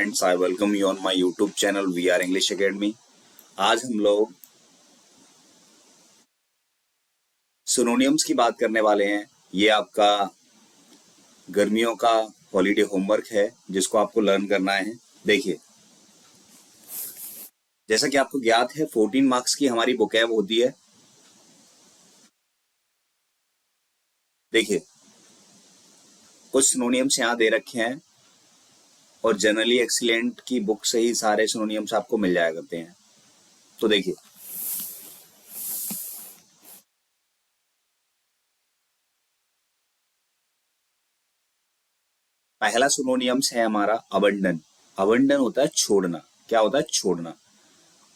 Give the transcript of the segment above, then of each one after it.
Friends, I welcome you on my YouTube channel we are English academy. आज हम लोग synonyms की बात करने वाले हैं। ये आपका गर्मियों का हॉलीडे होमवर्क है जिसको आपको लर्न करना है। देखिए, जैसा कि आपको ज्ञात है 14 मार्क्स की हमारी वोकैब होती है। देखिए, कुछ सिनोनियम्स यहाँ दे रखे हैं और जनरली एक्सीलेंट की बुक से ही सारे सिनोनियम्स आपको मिल जाया करते हैं। तो देखिए, पहला सिनोनियम्स है हमारा अबंडन। अबंडन होता है छोड़ना। क्या होता है? छोड़ना।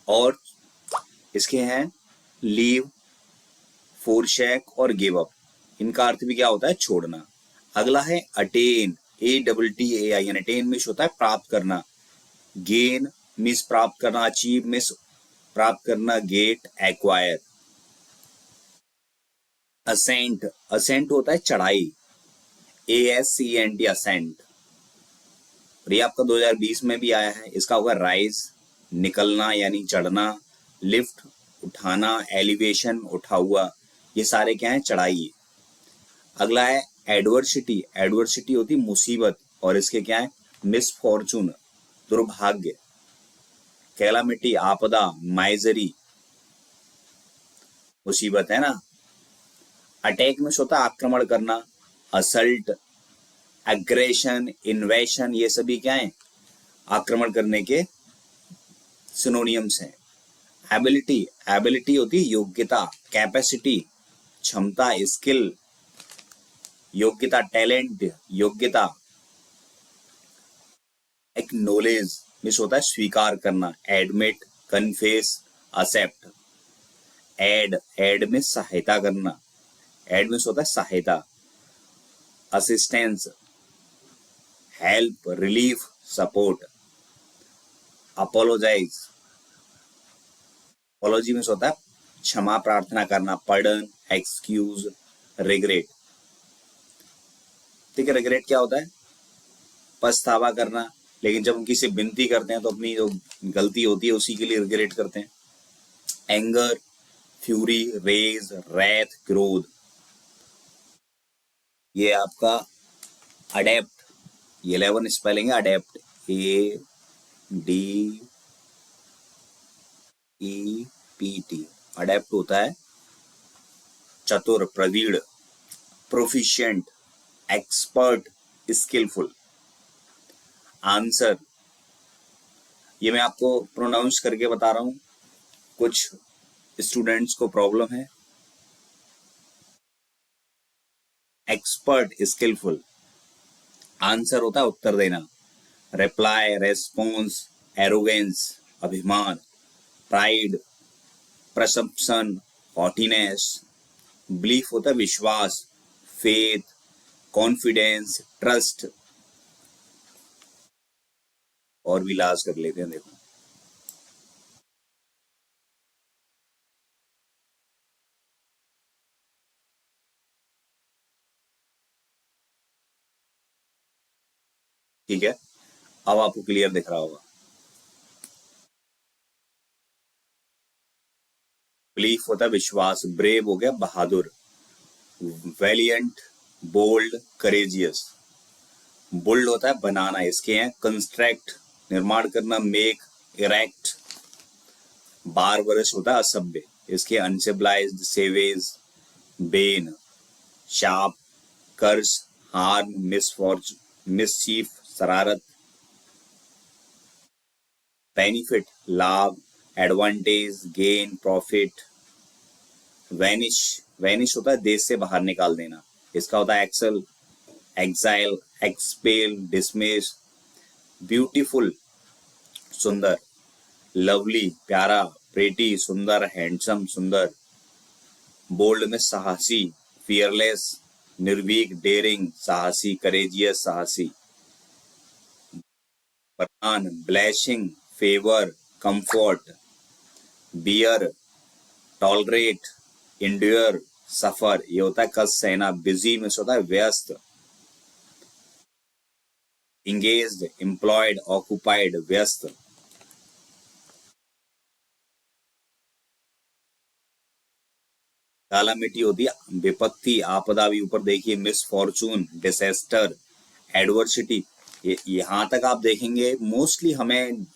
और इसके हैं लीव, फोरशैक और गिव अप। इनका अर्थ भी क्या होता है? छोड़ना। अगला है अटेन, ATTAIN। अटेन मीन्स होता है प्राप्त करना। गेन मीन्स प्राप्त करना। अचीव मीन्स प्राप्त करना। Gate, acquire. असेंट, असेंट होता है चढ़ाई। ASCENT, ascent. और ये आपका 2020 में भी आया है। इसका होगा राइज, निकलना यानी चढ़ना। लिफ्ट, उठाना। एलिवेशन, उठा हुआ। ये सारे क्या है? चढ़ाई। अगला है एडवर्सिटी। एडवर्सिटी होती मुसीबत और इसके क्या है? मिसफॉर्चून, दुर्भाग्य। कैलामिटी, आपदा। माइजरी, मुसीबत है ना। अटैक में होता है आक्रमण करना। असल्ट, एग्रेशन, इन्वेशन, ये सभी क्या है? आक्रमण करने के सिनोनियम्स हैं। एबिलिटी, एबिलिटी होती है योग्यता। कैपेसिटी, क्षमता, स्किल। योग्यता, टैलेंट, योग्यता। एक्नॉलेज मीन्स होता है स्वीकार करना। Admit, confess, accept. Aid, aid में सहायता करना। एड मीन्स होता है सहायता। Assistance, help, relief, support. Apologise, apology means होता है क्षमा प्रार्थना करना। Pardon, excuse, regret. ठीक है, रिग्रेट क्या होता है? पछतावा करना। लेकिन जब हम किसी विनती करते हैं तो अपनी जो गलती होती है उसी के लिए रिग्रेट करते हैं। एंगर, फ्यूरी, रेज, रैथ, क्रोध। ये आपका अडेप्ट, ये 11 स्पेलिंग है अडेप्ट। ADEPT। अडेप्ट होता है चतुर, प्रवीण, प्रोफिशिएंट, एक्सपर्ट, स्किलफुल। आंसर, ये मैं आपको प्रोनाउंस करके बता रहा हूं, कुछ स्टूडेंट्स को प्रॉब्लम है। Expert, skilful. आंसर होता है उत्तर देना। रिप्लाई, रेस्पॉन्स, एरोगेंस, अभिमान। प्राइड, प्रसंपशन, हॉटीनेस। बिलीफ होता है विश्वास। Faith, confidence, trust. और भी लास्ट कर लेते हैं। देखो, ठीक है, अब आपको क्लियर दिख रहा होगा। बिलीफ होता है विश्वास। ब्रेव हो गया बहादुर। Valiant, bold, courageous. बुल्ड होता है बनाना। इसके हैं कंस्ट्रक्ट, निर्माण करना। Make, erect. बारबरस होता है असभ्य। इसके अनसिविलाइज्ड, सेवेज, बेन। शार्प, कर्स, हार्म, मिसफॉर्चून, मिसचीफ, शरारत। बेनिफिट, लाभ, advantage, gain, profit. Vanish, vanish होता है देश से बाहर निकाल देना। इसका होता है excel, exile, expel, dismiss. Beautiful, सुंदर। लवली, प्यारा। प्रेटी, सुंदर, हैंडसम, सुंदर। बोल्ड में साहसी, फियरलेस, निर्भीक, डेयरिंग, साहसी, करेजियस, साहसी। प्रदान, blessing, favour, comfort. Bear, tolerate, endure, suffer. ये होता है कष्ट सहना। बिजी में होता है व्यस्त। इंगेज्ड, एम्प्लॉयड, ऑक्युपाइड, व्यस्त। कैलामिटी होती है विपत्ति, आपदा। भी ऊपर देखिए, मिस फॉर्चून, डिसेस्टर, एडवर्सिटी। यहाँ तक आप देखेंगे मोस्टली हमें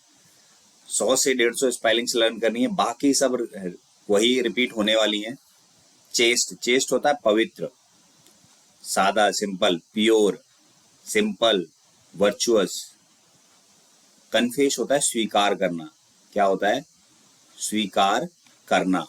100 से 150 स्पेलिंग्स लर्न करनी है, बाकी सब वही रिपीट होने वाली हैं। चेस्ट, चेस्ट होता है पवित्र, सादा, simple, pure, simple, virtuous. Confess होता है स्वीकार करना। क्या होता है? स्वीकार करना।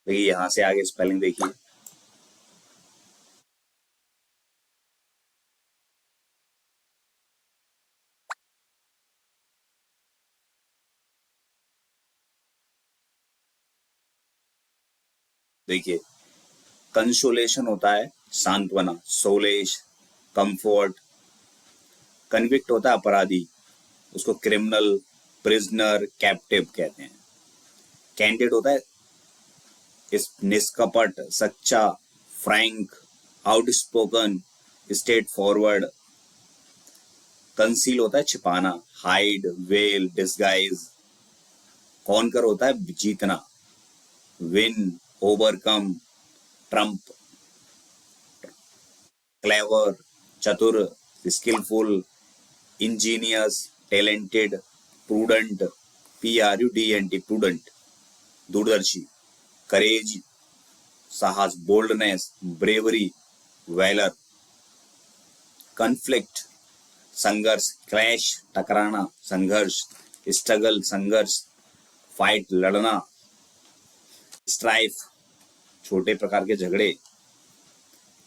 देखिए यहां से आगे स्पेलिंग देखिए। देखिए, कंसोलेशन होता है सांत्वना, सोलेश, कंफर्ट। कन्विक्ट होता है अपराधी, उसको क्रिमिनल, प्रिजनर, कैप्टिव कहते हैं। कैंडिड होता है इस निष्कपट, सच्चा, Frank, outspoken, straight forward. Conceal होता है छिपाना, हाइड, वेल, डिस्गाइज। कॉन्कर होता है जीतना, विन, ओवरकम, ट्रम्प। क्लेवर, चतुर, skilful, ingenious, talented, prudent, PRUDENT, prudent, दूरदर्शी। करेज, साहस, बोल्डनेस, ब्रेवरी, वैलर। कन्फ्लिक्ट, संघर्ष, क्लैश, टकराना, संघर्ष। स्ट्रगल, संघर्ष, फाइट, लड़ना। स्ट्राइफ, छोटे प्रकार के झगड़े।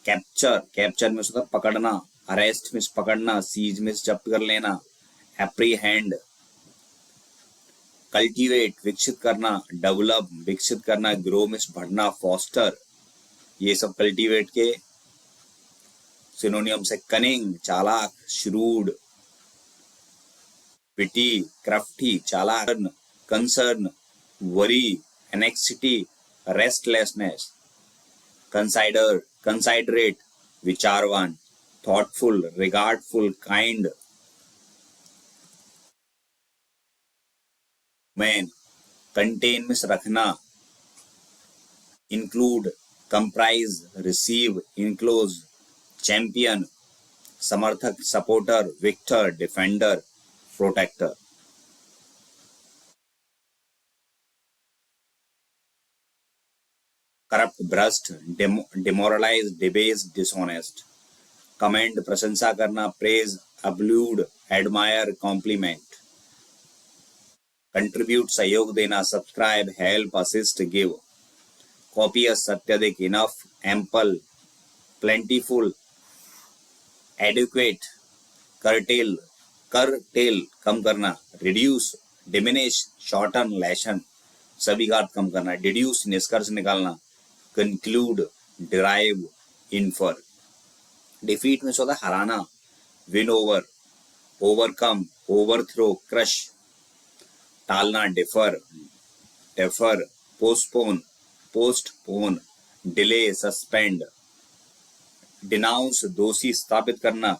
कैप्चर, कैप्चर में होता है पकड़ना। अरेस्ट में पकड़ना, सीज में जब्त कर लेना। एप्रीहेंड, कल्टीवेट, विकसित करना। डेवलप, विकसित करना। ग्रो में बढ़ना, फॉस्टर। ये सब कल्टीवेट के सिनोनियम्स है। कनिंग, चालाक, श्रूड, विटी, क्रफ्टी, चालाक। Concern, worry, anxiety, restlessness. Consider, considerate, विचारवान। Thoughtful, regardful, kind. मैन, कंटेन में रखना। Include, comprise, receive, enclose. Champion, समर्थक, supporter, victor, defender, protector. Corrupt, भ्रष्ट, डिमोरलाइज, डिबेस, डिसऑनेस्ट। कमेंड, प्रशंसा करना। Praise, applaud, admire, compliment. Contribute, सहयोग देना। Subscribe, help, assist, give. Copious, अत्यधिक। Enough, ample, plentiful, adequate. Curtail, curtail, कम करना। Reduce, diminish, shorten, lessen. सभी का अर्थ कम करना। डिड्यूस, निष्कर्ष निकालना। Conclude, derive, infer. डिफीट में होता है हराना। Win over, overcome, overthrow, crush. टालना, differ, defer, postpone, postpone. Delay, suspend. Denounce, दोषी स्थापित करना।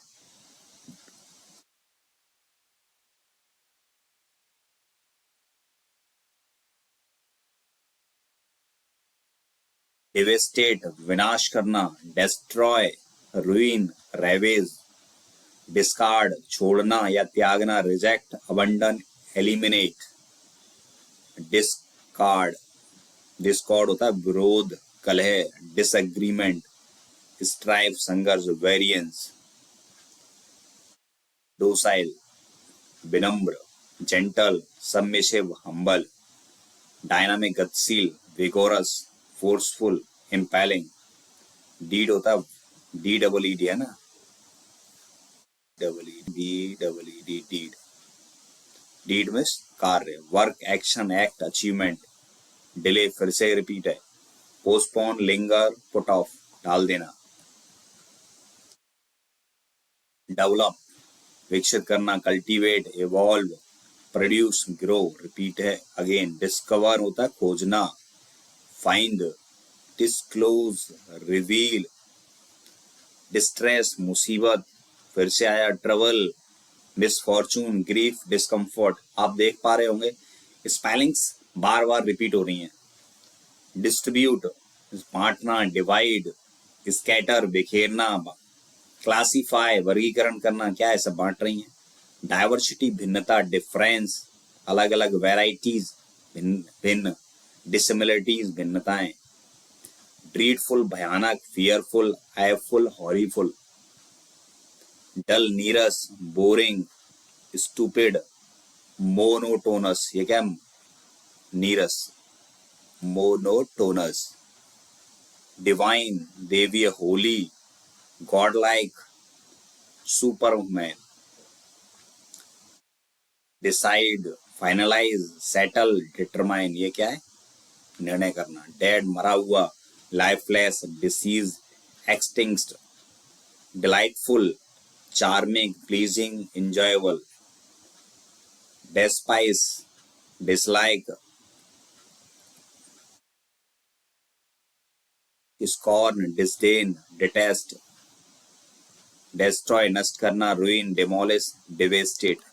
डिवेस्टेट, विनाश करना। Destroy, ruin, ravage. डिस्कार्ड, छोड़ना या त्यागना। Reject, abandon, eliminate. Discard, Discord होता है विरोध, कलह, डिसएग्रीमेंट। स्ट्राइफ, संघर्ष, वेरियंस। डोसाइल, विनम्र, जेंटल, सबमिसिव, हम्बल। डायनामिक, गतिशील, विगोरस, फोर्सफुल, इम्पेलिंग। डीड होता है DEED है ना। D deed. डीड में कार्य, work, action, act, achievement. Delay फिर से रिपीट है. पोस्टपोन, लिंगर, पुट ऑफ, डाल देना. डेवलप विकसित करना, cultivate evolve, produce grow, repeat है अगेन. डिस्कवर होता है खोजना, फाइंड, डिस्क्लोज रिवील. डिस्ट्रेस मुसीबत, फिर से आया ट्रबल, मिसफॉर्चून ग्रीफ डिस्कम्फर्ट. आप देख पा रहे होंगे स्पेलिंग्स बार बार रिपीट हो रही हैं. डिस्ट्रीब्यूट बांटना, डिवाइड, स्कैटर बिखेरना, क्लासीफाई वर्गीकरण करना, क्या है सब बांट रही हैं. डाइवर्सिटी भिन्नता, डिफरेंस अलग अलग, वेराइटीज भिन्न, डिसिमिलरिटीज भिन्नताएं. ड्रीडफुल भयानक, फियरफुल, आयफुल, हॉरीफुल. डल नीरस, बोरिंग, स्टूपिड, मोनोटोनस. ये क्या नीरस, मोनोटोनस. डिवाइन देवीय, holy, god like, superman. Decide finalise, settle, determine. ये क्या है निर्णय करना. डेड मरा हुआ, lifeless, deceased, extinct. Delightful charming, pleasing, enjoyable. despise dislike, scorn, disdain, detest. destroy नष्ट करना, ruin, demolish, devastate.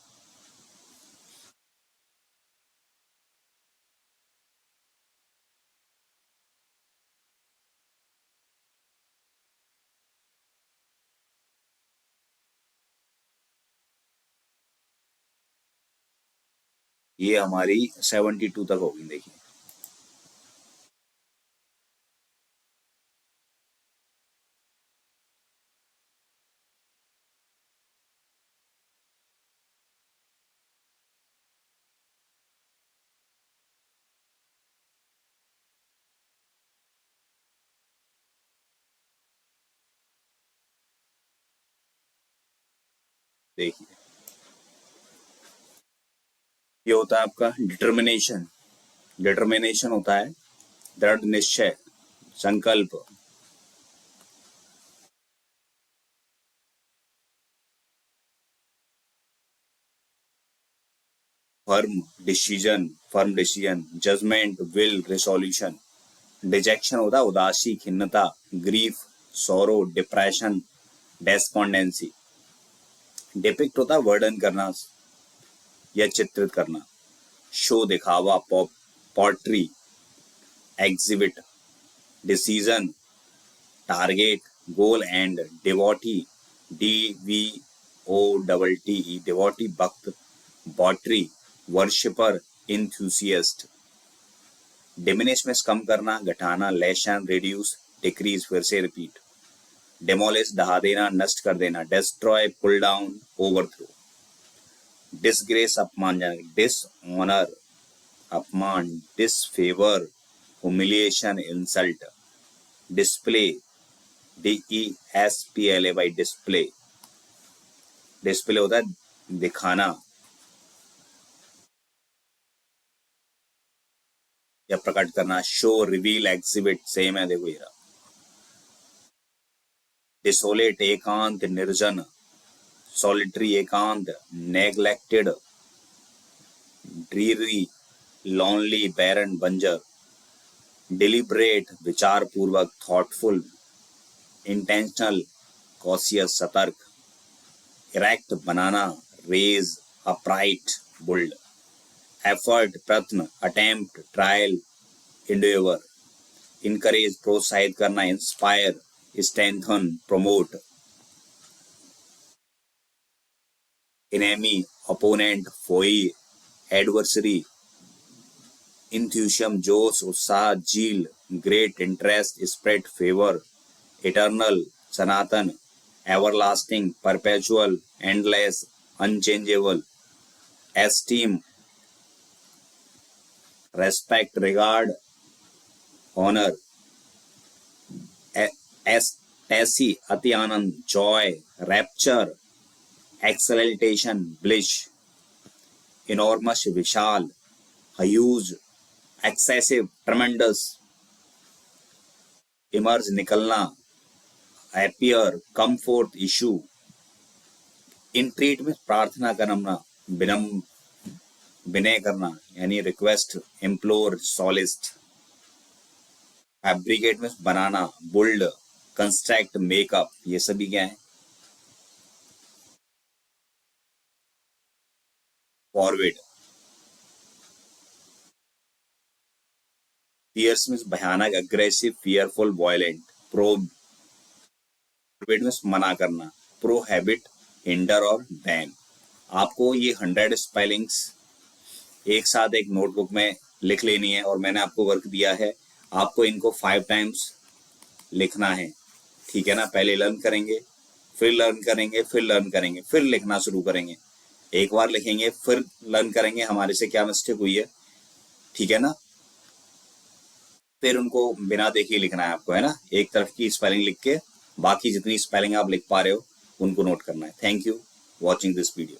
ये हमारी 72 तक होगी. देखिए देखिए ये होता है आपका डिटर्मिनेशन. डिटर्मिनेशन होता है दृढ़ निश्चय, संकल्प. Firm decision, judgement, will, resolution. Dejection होता है उदासी, खिन्नता, grief, sorrow, depression, despondency. Depict होता है वर्णन करना या चित्रित करना. शो दिखावा, portray, exhibit. Decision target, goal end. Devotee, DVOTTE devotee भक्त. Votary worshipper, enthusiast. डिमिनिश में कम करना, घटाना, लेशन, रिड्यूस, डिक्रीज. फिर से रिपीट. डेमोलिश ढहा देना, नष्ट कर देना. Destroy pull down, overthrow. Disgrace अपमानजनक, डिसऑनर अपमान, disfavour humiliation, insult. Display DESPLAY display. Display होता है दिखाना या प्रकट करना. शो, रिवील, एग्जिबिट सेम है. देखो ये रहा. डिसोलेट एकांत, निर्जन. सॉलिटरी एकांत, नेग्लेक्टेड. ड्रीरी लॉनली, बैरन, बंजर. डिलिब्रेट विचार पूर्वक, थॉटफुल. इंटेंशनल कॉशियस, सतर्क. इरेक्ट बनाना, रेज, अपराइट, बुल्ड. एफर्ट प्रयत्न, अटेम्प्ट, ट्रायल, इंडेवर. इनकरेज प्रोत्साहित करना, inspire, strengthen, promote. Enemy opponent, foe, adversary. Enthusiasm जोश, उत्साह, zeal. Great interest, spread, favour. Eternal सनातन, everlasting, perpetual, endless, unchangeable. Esteem respect, regard, honour. Ecstasy अति आनंद, joy, rapture, exultation bliss, enormous विशाल, huge excessive tremendous, emerge निकलना, appear come forth issue, entreat में प्रार्थना करना, विनय करना यानी रिक्वेस्ट, इम्प्लोर, सॉलिस्ट, फैब्रिकेट में बनाना, बुल्ड, कंस्ट्रक्ट, मेकअप, ये सभी क्या है? फॉरवर्ड। फियर्स में भयानक, अग्रेसिव, फियरफुल, वायलेंट, प्रोहिबिट में मना करना, प्रोहिबिट, हिंडर और बैन। आपको ये 100 स्पेलिंग्स एक साथ एक नोटबुक में लिख लेनी है और मैंने आपको वर्क दिया है, आपको इनको 5 टाइम्स लिखना है, ठीक है ना। पहले लर्न करेंगे, फिर लर्न करेंगे, फिर लर्न करेंगे, फिर लिखना शुरू करेंगे। एक बार लिखेंगे फिर लर्न करेंगे हमारे से क्या मिस्टेक हुई है, ठीक है ना। फिर उनको बिना देखे लिखना है आपको, है ना। एक तरफ की स्पेलिंग लिख के बाकी जितनी स्पेलिंग आप लिख पा रहे हो उनको नोट करना है। Thank you watching this video.